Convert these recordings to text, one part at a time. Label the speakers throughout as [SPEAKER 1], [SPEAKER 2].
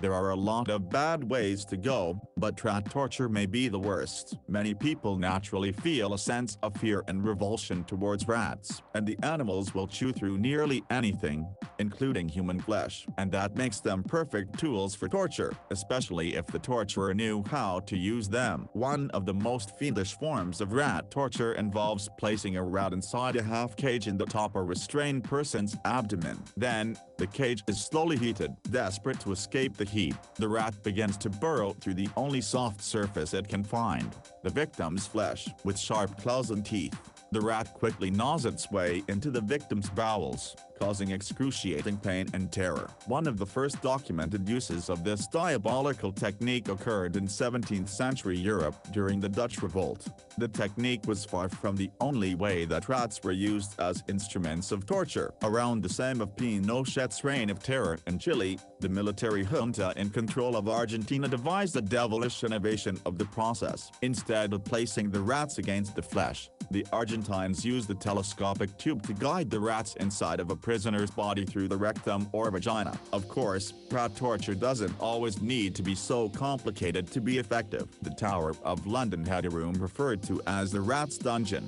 [SPEAKER 1] There are a lot of bad ways to go, but rat torture may be the worst. Many people naturally feel a sense of fear and revulsion towards rats, and the animals will chew through nearly anything, including human flesh. And that makes them perfect tools for torture, especially if the torturer knew how to use them. One of the most fiendish forms of rat torture involves placing a rat inside a half-cage in the top or restrained person's abdomen. Then, the cage is slowly heated. Desperate to escape the heat, the rat begins to burrow through the only soft surface it can find, the victim's flesh. With sharp claws and teeth, the rat quickly gnaws its way into the victim's bowels, causing excruciating pain and terror. One of the first documented uses of this diabolical technique occurred in 17th century Europe during the Dutch Revolt. The technique was far from the only way that rats were used as instruments of torture. Around the same of Pinochet's reign of terror in Chile, the military junta in control of Argentina devised a devilish innovation of the process. Instead of placing the rats against the flesh, the Argentines used a telescopic tube to guide the rats inside of a prisoner's body through the rectum or vagina. Of course, rat torture doesn't always need to be so complicated to be effective. The Tower of London had a room referred to as the Rat's Dungeon.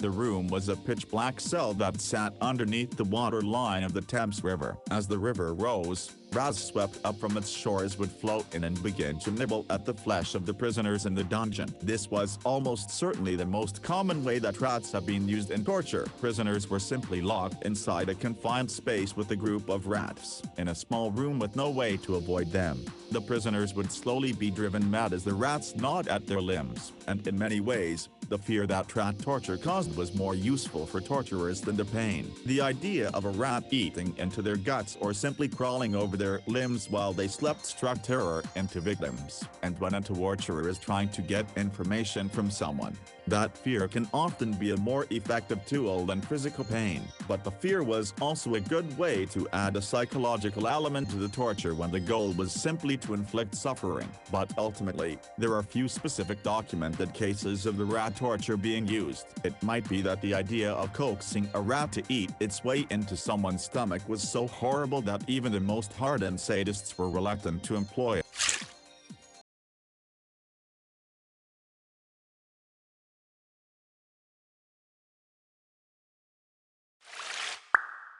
[SPEAKER 1] The room was a pitch-black cell that sat underneath the water line of the Thames River. As the river rose, rats swept up from its shores would float in and begin to nibble at the flesh of the prisoners in the dungeon. This was almost certainly the most common way that rats have been used in torture. Prisoners were simply locked inside a confined space with a group of rats, in a small room with no way to avoid them. The prisoners would slowly be driven mad as the rats gnawed at their limbs, and in many ways, the fear that rat torture caused was more useful for torturers than the pain. The idea of a rat eating into their guts or simply crawling over their limbs while they slept struck terror into victims. And when a torturer is trying to get information from someone, that fear can often be a more effective tool than physical pain. But the fear was also a good way to add a psychological element to the torture when the goal was simply to inflict suffering. But ultimately, there are few specific documented cases of the rat torture being used. It might be that the idea of coaxing a rat to eat its way into someone's stomach was so horrible that even the most hardened sadists were reluctant to employ